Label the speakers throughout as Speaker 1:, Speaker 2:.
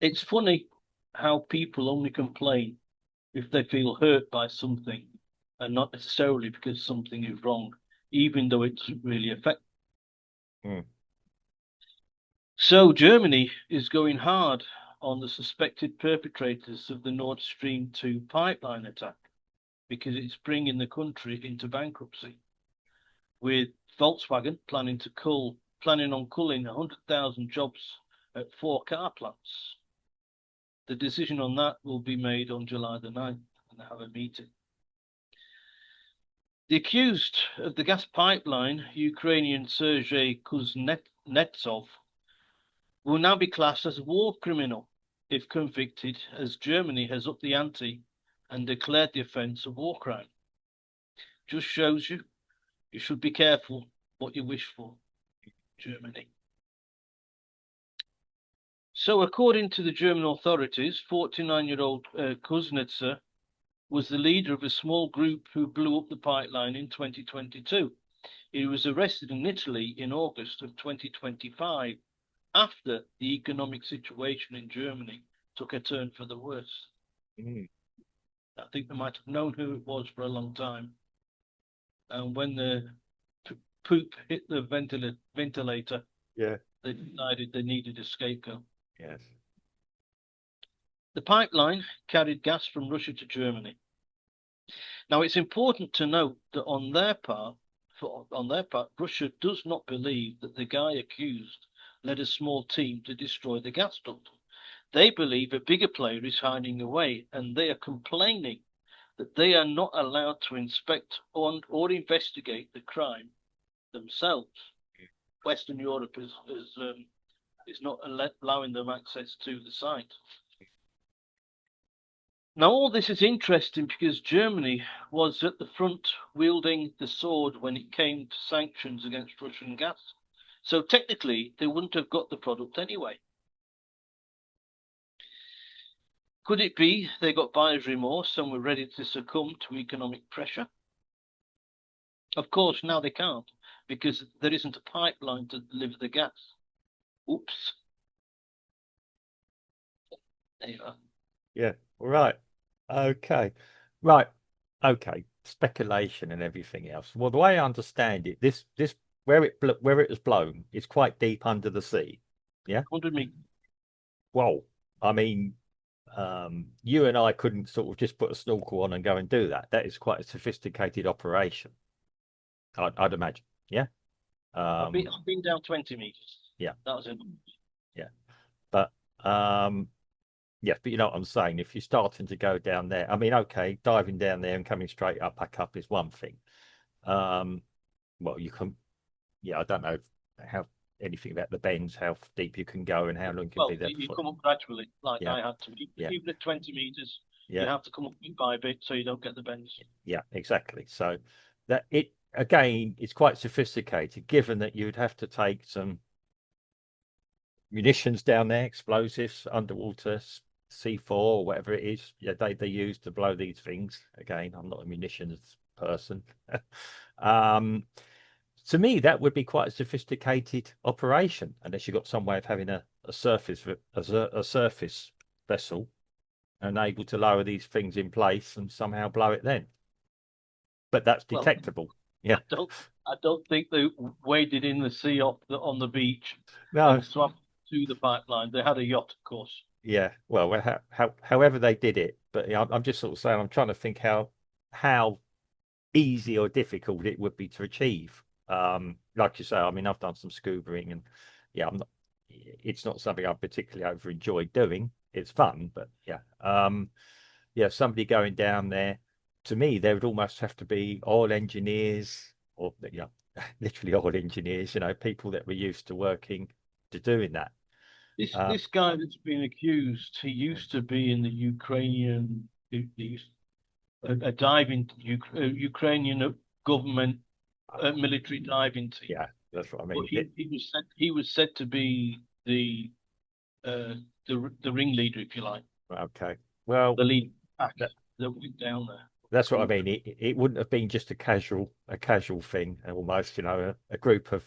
Speaker 1: It's funny how people only complain if they feel hurt by something and not necessarily because something is wrong, even though it doesn't really affect.
Speaker 2: Mm.
Speaker 1: So Germany is going hard on the suspected perpetrators of the Nord Stream 2 pipeline attack because it's bringing the country into bankruptcy, with Volkswagen planning on culling 100,000 jobs at four car plants. The decision on that will be made on July the 9th, and they have a meeting. The accused of the gas pipeline, Ukrainian Sergei Kuznetsov, will now be classed as a war criminal if convicted, as Germany has upped the ante and declared the offence a war crime. Just shows you should be careful what you wish for, Germany. So, according to the German authorities, 49-year-old Kuznetsov was the leader of a small group who blew up the pipeline in 2022. He was arrested in Italy in August of 2025 after the economic situation in Germany took a turn for the worse.
Speaker 2: Mm.
Speaker 1: I think they might have known who it was for a long time. And when the poop hit the ventilator,
Speaker 2: Yeah.
Speaker 1: they decided they needed a scapegoat.
Speaker 2: Yes.
Speaker 1: The pipeline carried gas from Russia to Germany. Now, it's important to note that on their part, Russia does not believe that the guy accused led a small team to destroy the gas duct. They believe a bigger player is hiding away, and they are complaining that they are not allowed to inspect or investigate the crime themselves. Western Europe is not allowing them access to the site. Now, all this is interesting because Germany was at the front wielding the sword when it came to sanctions against Russian gas. So technically, they wouldn't have got the product anyway. Could it be they got buyer's remorse and were ready to succumb to economic pressure? Of course, now they can't because there isn't a pipeline to deliver the gas. Oops. There you are.
Speaker 2: Yeah. All right. Okay. Right. Okay. Speculation and everything else. Well, the way I understand it, this where it was blown is quite deep under the sea. Yeah.
Speaker 1: 100 meters.
Speaker 2: Well, I mean, you and I couldn't sort of just put a snorkel on and go and do that. That is quite a sophisticated operation, I'd imagine. Yeah. Um,
Speaker 1: I've been down 20 meters.
Speaker 2: yeah.
Speaker 1: That was it.
Speaker 2: Yeah. But yeah, but you know what I'm saying. If you're starting to go down there, I mean, okay, diving down there and coming straight up, back up is one thing. Um, well, you can, yeah, I don't know how anything about the bends, how deep you can go and how long you can be
Speaker 1: Well,
Speaker 2: there
Speaker 1: you
Speaker 2: before.
Speaker 1: come up gradually, like
Speaker 2: Yeah,
Speaker 1: I had to.
Speaker 2: yeah,
Speaker 1: Even at 20 meters, you
Speaker 2: yeah,
Speaker 1: have to come up bit by bit so you don't get the bends.
Speaker 2: yeah, exactly. So that it again, it's quite sophisticated, given that you'd have to take some munitions down there, explosives, underwater C4 or whatever it is. Yeah, they use to blow these things. Again, I'm not a munitions person. um, to me, that would be quite a sophisticated operation, unless you've got some way of having a surface vessel and able to lower these things in place and somehow blow it then. But that's
Speaker 1: Well,
Speaker 2: detectable. Yeah.
Speaker 1: I don't, I don't think they waded in the sea on the beach
Speaker 2: No.
Speaker 1: and swam to the pipeline. They had a yacht, of course.
Speaker 2: Yeah. Well, however they did it, but yeah, I'm just sort of saying I'm trying to think how easy or difficult it would be to achieve. Like you say, I mean, I've done some scubaing, and yeah, I'm not. It's not something I particularly over enjoy doing. It's fun, but yeah, yeah, somebody going down there. To me, there would almost have to be oil engineers, or you know, literally oil engineers. You know, people that were used to working to doing that. Uh,
Speaker 1: This guy that's been accused, he used to be in the Ukrainian, a diving Ukrainian government military diving team.
Speaker 2: yeah, that's what I
Speaker 1: But
Speaker 2: mean.
Speaker 1: he was said to be uh, the ringleader, if you like,
Speaker 2: Okay. Well,
Speaker 1: the lead pack
Speaker 2: that,
Speaker 1: that went down there.
Speaker 2: that's what I
Speaker 1: Group.
Speaker 2: mean. It wouldn't have been just a casual thing, almost, you know, a group of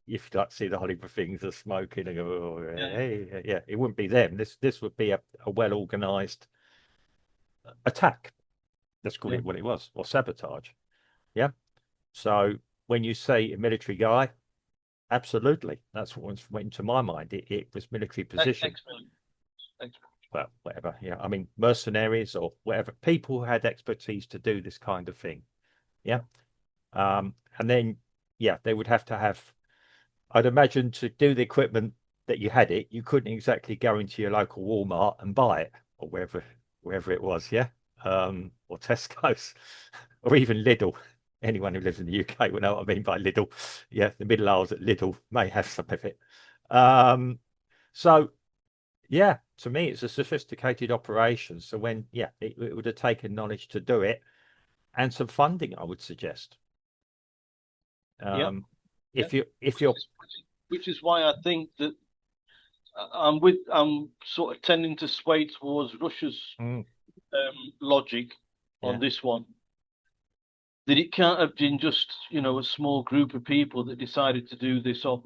Speaker 2: if you like to see the Hollywood things are smoking and go, oh,
Speaker 1: Yeah,
Speaker 2: hey, yeah, it wouldn't be them. This would be a well organized attack. Let's call
Speaker 1: yeah,
Speaker 2: it what it was, or sabotage. Yeah. So when you say a military guy, absolutely, that's what went into my mind. It was military position.
Speaker 1: Excellent. Excellent.
Speaker 2: Well, whatever. Yeah, I mean mercenaries or whatever people who had expertise to do this kind of thing. Yeah. And then yeah, they would have to have. I'd imagine to do the equipment that you had it, you couldn't exactly go into your local Walmart and buy it or wherever it was. Yeah. Or Tesco's or even Lidl. Anyone who lives in the UK will know what I mean by Lidl. Yeah, the middle aisles at Lidl may have some of it. So yeah, to me, it's a sophisticated operation. So when, yeah, it would have taken knowledge to do it and some funding, I would suggest.
Speaker 1: Yeah, yeah.
Speaker 2: If you're,
Speaker 1: Which is why I think that I'm sort of tending to sway towards Russia's
Speaker 2: mm,
Speaker 1: logic on
Speaker 2: yeah,
Speaker 1: this one. That it can't have been just, a small group of people that decided to do this off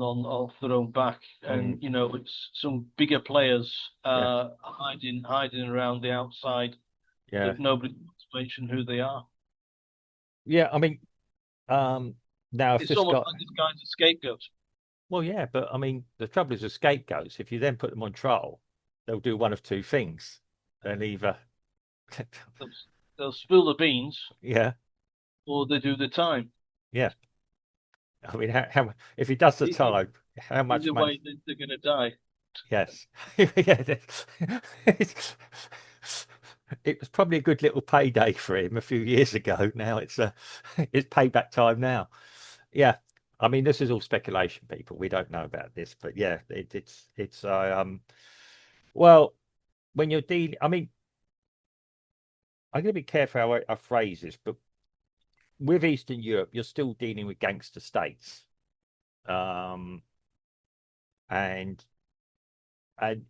Speaker 1: their own back,
Speaker 2: mm,
Speaker 1: and it's some bigger players
Speaker 2: yeah,
Speaker 1: hiding around the outside
Speaker 2: yeah,
Speaker 1: that nobody wants to mention who they are.
Speaker 2: yeah. I mean, now if
Speaker 1: It's
Speaker 2: this
Speaker 1: almost
Speaker 2: guy,
Speaker 1: like this guy's a scapegoat.
Speaker 2: well, yeah, but I mean, the trouble is with scapegoats. If you then put them on trial, they'll do one of two things. They'll either,
Speaker 1: They'll, they'll spill the beans
Speaker 2: yeah,
Speaker 1: or they do the time.
Speaker 2: yeah. I mean, how if he does the
Speaker 1: E-
Speaker 2: time, how much
Speaker 1: Either
Speaker 2: money?
Speaker 1: way, they're going to die.
Speaker 2: Yes. Yeah. It was probably a good little payday for him a few years ago. Now it's payback time now. Yeah. I mean, this is all speculation, people. We don't know about this, but yeah, it's well, when you're dealing, I mean, I'm going to be careful how I phrase this, but with Eastern Europe, you're still dealing with gangster states, um, and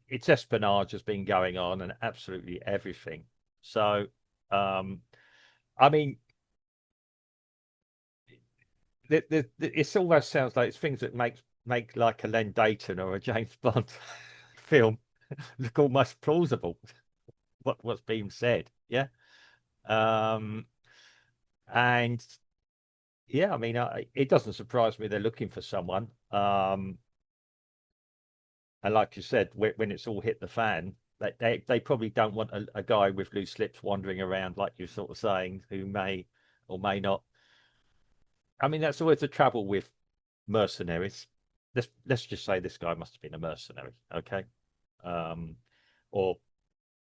Speaker 2: its espionage has been going on and absolutely everything. So, um, I mean, it almost sounds like it's things that make like a Len Dayton or a James Bond film look almost plausible. What's being said, yeah, um, and yeah, I mean, it doesn't surprise me they're looking for someone. And like you said, when it's all hit the fan, they probably don't want a guy with loose lips wandering around, like you're sort of saying, who may or may not. I mean, that's always the trouble with mercenaries. Let's just say this guy must have been a mercenary, okay? Um, or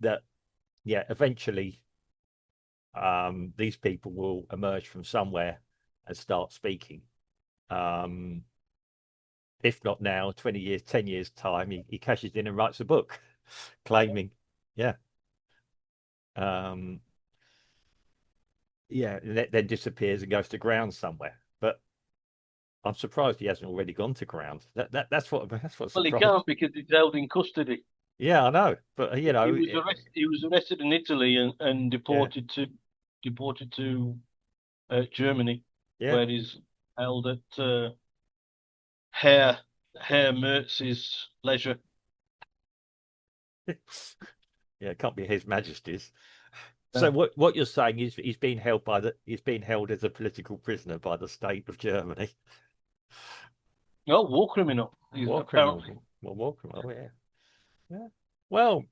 Speaker 2: that, yeah, eventually, these people will emerge from somewhere and start speaking. Um, if not now, 20 years, 10 years time, he cashes in and writes a book claiming, yeah, um, yeah, and then disappears and goes to ground somewhere. But I'm surprised he hasn't already gone to ground. That's what
Speaker 1: Well, he
Speaker 2: surprised.
Speaker 1: can't because he's held in custody.
Speaker 2: Yeah, I know, but you
Speaker 1: He
Speaker 2: know,
Speaker 1: was arrested. He was arrested in Italy and
Speaker 2: yeah,
Speaker 1: deported to Germany,
Speaker 2: yeah,
Speaker 1: where he's held at Herr Herr Mertz's leisure.
Speaker 2: yeah, it can't be His Majesty's. So
Speaker 1: No,
Speaker 2: what you're saying is he's being held as a political prisoner by the state of Germany.
Speaker 1: no war criminal. He's
Speaker 2: War criminal.
Speaker 1: apparently.
Speaker 2: Well, war criminal. Yeah, yeah. Well,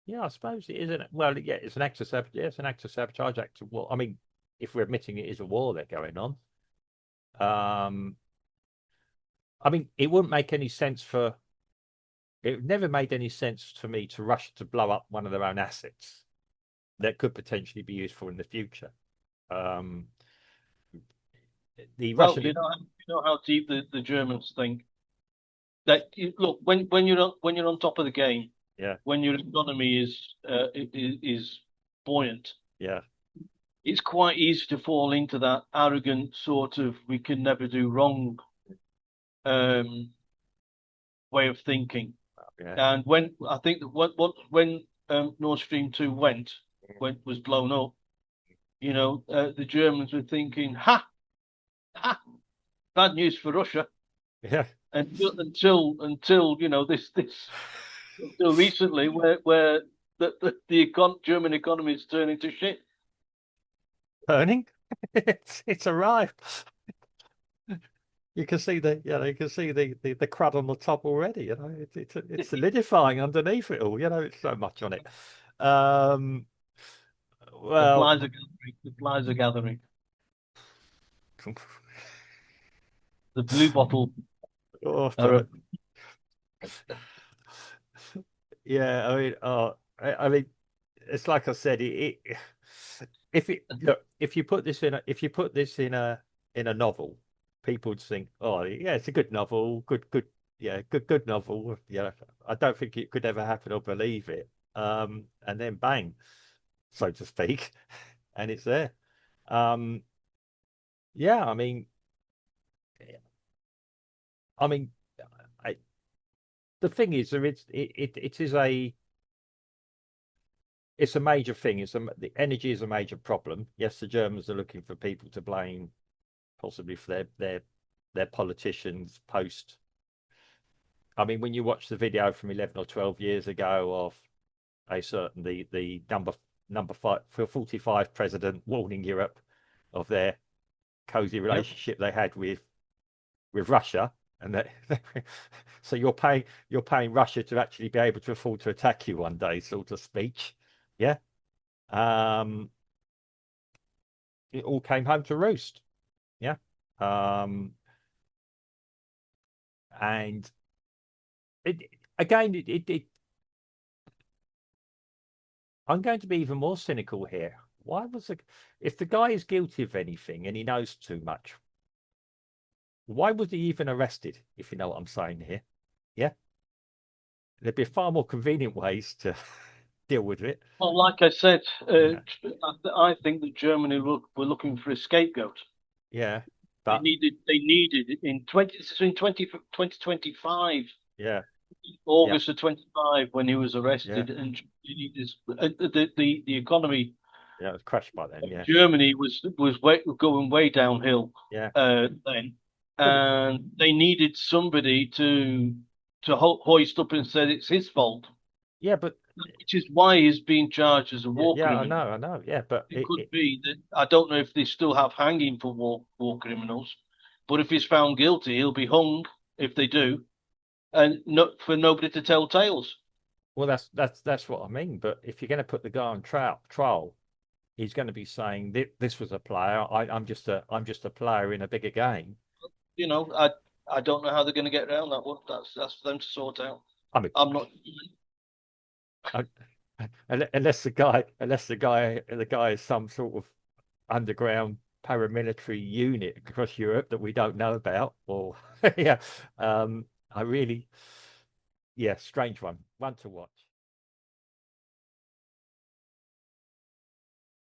Speaker 2: yeah, I suppose it isn't. Well, yeah, it's an act of sabotage. Yeah, it's an act of sabotage, act of war. I mean, if we're admitting it is a war they're going on, um, I mean, it wouldn't make any sense for. It never made any sense for me to rush to blow up one of their own assets that could potentially be useful in the future. Um, the
Speaker 1: Well,
Speaker 2: Russian,
Speaker 1: you know how deep the Germans think. That look when you're on top of the game,
Speaker 2: yeah,
Speaker 1: when your economy is buoyant,
Speaker 2: yeah,
Speaker 1: it's quite easy to fall into that arrogant sort of we can never do wrong um, way of thinking.
Speaker 2: yeah,
Speaker 1: And when I think that when Nord Stream 2 was blown up, the Germans were thinking, ha, ha, bad news for Russia.
Speaker 2: Yeah.
Speaker 1: Until this until recently, where German economy is turning to shit.
Speaker 2: Turning. It's arrived. You can see you can see the crud on the top already. It's solidifying underneath it all. It's so much on it. Um,
Speaker 1: The
Speaker 2: well,
Speaker 1: flies are gathering. The flies are gathering. The blue bottle
Speaker 2: oh,
Speaker 1: are a,
Speaker 2: yeah. I mean, it's like I said. If it look, if you put this in a novel, people would think, oh yeah, it's a good novel, yeah, good novel. Yeah, I don't think it could ever happen or believe it. And then bang, so to speak, and it's there. Um, yeah, I mean, I, the thing is, it is it's a major thing. The energy is a major problem. Yes, the Germans are looking for people to blame, possibly for their politicians post. I mean, when you watch the video from 11 or 12 years ago of a certain the number 45 president warning Europe of their cozy
Speaker 1: yep.
Speaker 2: relationship they had with Russia, and that so you're paying Russia to actually be able to afford to attack you one day, sort of speech. Yeah. Um, it all came home to roost. Yeah. Um, and it again, I'm going to be even more cynical here. Why was it? If the guy is guilty of anything and he knows too much, why was he even arrested? If you know what I'm saying here, yeah, there'd be far more convenient ways to deal with it.
Speaker 1: Well, like I said,
Speaker 2: Yeah,
Speaker 1: I think that Germany were looking for a scapegoat.
Speaker 2: yeah,
Speaker 1: They
Speaker 2: but
Speaker 1: needed they needed in 2025,
Speaker 2: yeah, yeah,
Speaker 1: August of 25, when he was
Speaker 2: yeah,
Speaker 1: arrested, and the economy
Speaker 2: yeah. It was crashed by then.
Speaker 1: of
Speaker 2: Yeah,
Speaker 1: Germany was going way downhill
Speaker 2: yeah,
Speaker 1: then,
Speaker 2: but
Speaker 1: and they needed somebody to hoist up and said it's his fault,
Speaker 2: yeah, but
Speaker 1: which is why he's being charged as a
Speaker 2: yeah,
Speaker 1: war
Speaker 2: yeah.
Speaker 1: criminal.
Speaker 2: I know. Yeah, but
Speaker 1: It could be that I don't know if they still have hanging for war criminals, but if he's found guilty, he'll be hung if they do, and not for nobody to tell tales.
Speaker 2: well, that's what I mean. But if you're going to put the guy on trial, he's going to be saying this was a player. I'm just a player in a bigger game.
Speaker 1: You know, I don't know how they're going to get around that one. That's for them to sort out.
Speaker 2: I mean,
Speaker 1: I'm not.
Speaker 2: I, unless the guy is some sort of underground paramilitary unit across Europe that we don't know about, or yeah, I really, yeah, strange one to watch.